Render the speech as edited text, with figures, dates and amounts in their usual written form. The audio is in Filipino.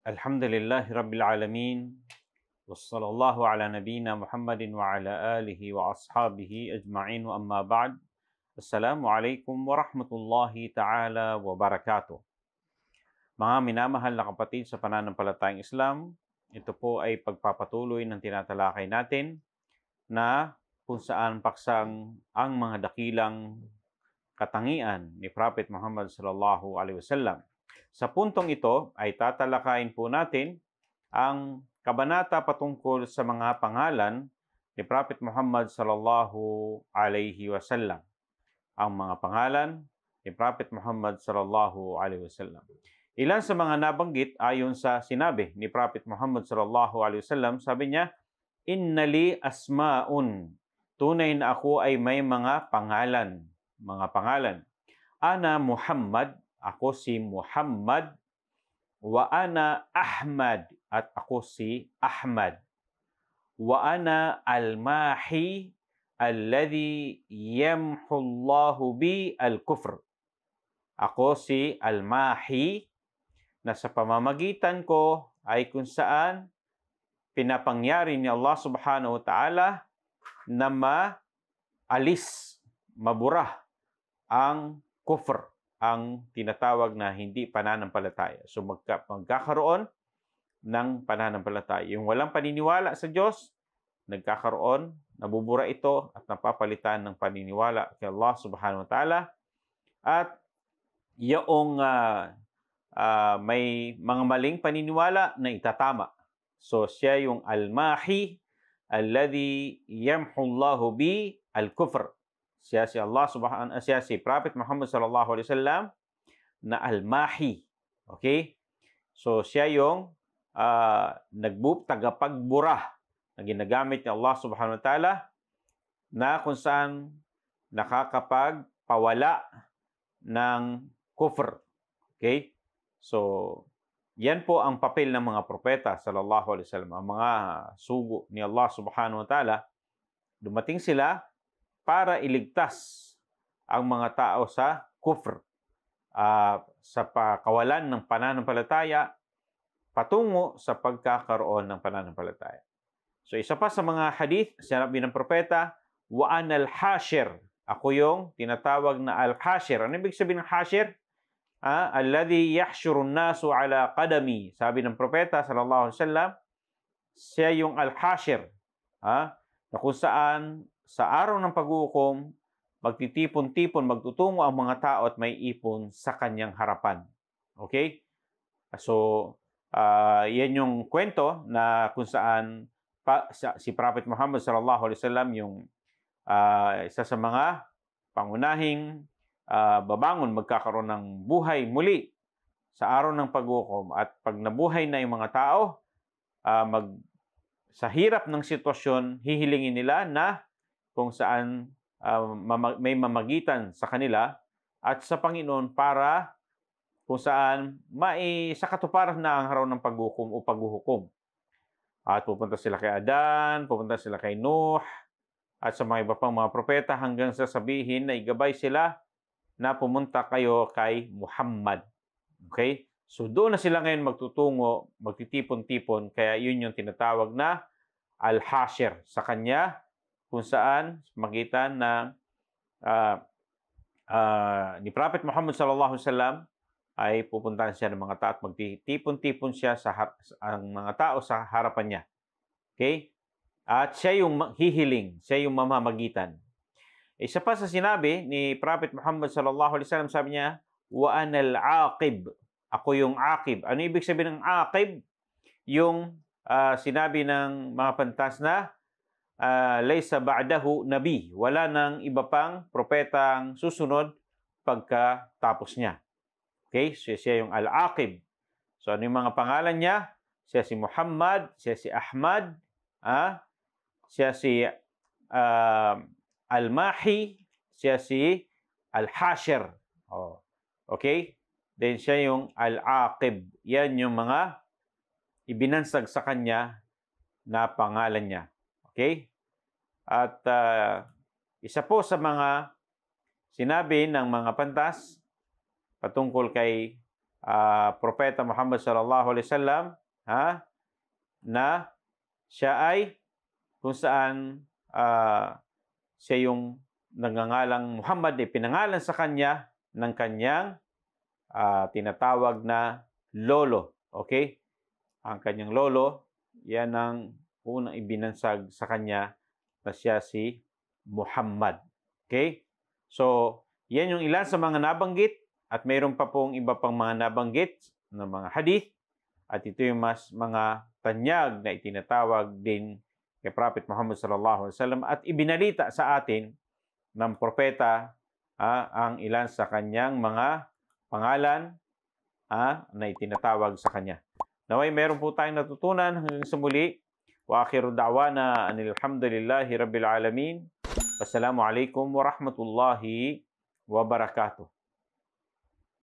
Alhamdulillahi Rabbil Alamin. Wassallallahu ala nabina Muhammadin wa ala alihi wa ashabihi ajma'in wa amma ba'd. Assalamualaikum warahmatullahi ta'ala wa barakatuh. Mga minamahal na kapatid sa pananampalatayang Islam, ito po ay pagpapatuloy ng tinatalakay natin na kung saan paksang ang mga dakilang katangian ni Prophet Muhammad sallallahu alaihi wasallam. Sa puntong ito ay tatalakayin po natin ang kabanata patungkol sa mga pangalan ni Prophet Muhammad sallallahu alaihi wasallam. Ang mga pangalan ni Prophet Muhammad sallallahu alaihi wasallam. Ilan sa mga nabanggit ayon sa sinabi ni Prophet Muhammad sallallahu alaihi wasallam, sabi niya, "Innali asmaun." Tunay na ako ay may mga pangalan. Ana Muhammad, ako si Muhammad. Wa ana Ahmad, at ako si Ahmad. Wa ana al-mahi alladhi yamhu Allahu bi al-kufr. Ako si al-mahi na sa pamamagitan ko ay kung saan pinapangyari ni Allah subhanahu wa ta'ala na maalis, mabura ang kufr, ang tinatawag na hindi pananampalataya. So magkakaroon ng pananampalataya. Yung walang paniniwala sa Diyos, nagkakaroon, nabubura ito at napapalitan ng paniniwala kay Allah subhanahu wa ta'ala. At yung may mga maling paniniwala na itatama. So siya yung al-mahi alladhi yamhu Allahu bi al-kufr. Siya si Prophet Muhammad sallallahu alaihi wasallam na al-mahi. Okay? So siya yung tagapagbura na ginagamit ni Allah subhanahu wa ta'ala na kung saan nakakapagpawala ng kufr. Okay? So yan po ang papel ng mga propeta sallallahu alaihi wasallam. Ang mga sugo ni Allah subhanahu wa ta'ala, dumating sila para iligtas ang mga tao sa kufr, sa pakawalan ng pananampalataya patungo sa pagkakaroon ng pananampalataya. So isa pa sa mga hadith, sinabi ng propeta, wa ana al-hashir. Ako yung tinatawag na al-hashir. Ano ibig sabihin ng hashir? Alladhi yahshurun nasu ala qadami. Sabi ng propeta sallallahu alaihi wasallam, siya yung al-hashir, na kung saan sa araw ng paghukom, magtitipon-tipon, magtutungo ang mga tao at may ipon sa kanyang harapan. Okay? So, yan yung kwento na kung saan si Prophet Muhammad sallallahu alaihi wasallam yung isa sa mga pangunahing babangon, magkakaroon ng buhay muli sa araw ng paghukom. At pag nabuhay na yung mga tao, sa hirap ng sitwasyon, hihilingin nila na kung saan may mamagitan sa kanila at sa Panginoon para kung saan sa katuparan na ang araw ng paghukom o paghuhukom. At pupunta sila kay Adan, pupunta sila kay Nuh, at sa mga iba pang mga propeta hanggang sa sabihin na igabay sila na pumunta kayo kay Muhammad. Okay? So doon na sila ngayon magtutungo, magtitipon-tipon, kaya yun yung tinatawag na al-hashir sa kanya, kung saan magitan ng ni Prophet Muhammad sallallahu alaihi wasallam ay pupuntahan siya ng mga tao at magtitipon-tipon siya ang mga tao sa harapan niya. Okay? At siya yung hihiling, siya yung mamamagitan. Isa pa sa sinabi ni Prophet Muhammad sallallahu alaihi wasallam, sabi niya, wa anal aqib. Ako yung aqib. Ano ibig sabihin ng aqib? Yung sinabi ng mga pantas na laysa ba'dahu nabi. Wala nang iba pang propetang susunod pagkatapos niya. Okay? So siya yung al-aqib. So ano yung mga pangalan niya? Siya si Muhammad, siya si Ahmad, siya si al-mahi, siya si al-hashir. Okay? Then siya yung al-aqib. Yan yung mga ibinansag sa kanya na pangalan niya. Okay? At isa po sa mga sinabi ng mga pantas patungkol kay Propeta Muhammad sallallahu alaihi wasallam, na siya ay kung saan siya yung nagngangalang Muhammad, ay pinangalan sa kanya ng kanyang tinatawag na lolo. Okay? Ang kanyang lolo, yan ang unang ibinansag sa kanya na siya si Muhammad. Okay? So, yan yung ilan sa mga nabanggit at mayroon pa pong iba pang mga nabanggit ng mga hadith at ito yung mas mga tanyag na itinatawag din kay Prophet Muhammad sallallahu alaihi wasallam at ibinalita sa atin ng propeta ang ilan sa kanyang mga pangalan na itinatawag sa kanya. Naway meron po tayong natutunan hanggang sa muli. Wa akhiru da'wana anil hamdulillahi rabbil alamin. Wassalamu alaikum warahmatullahi wabarakatuh.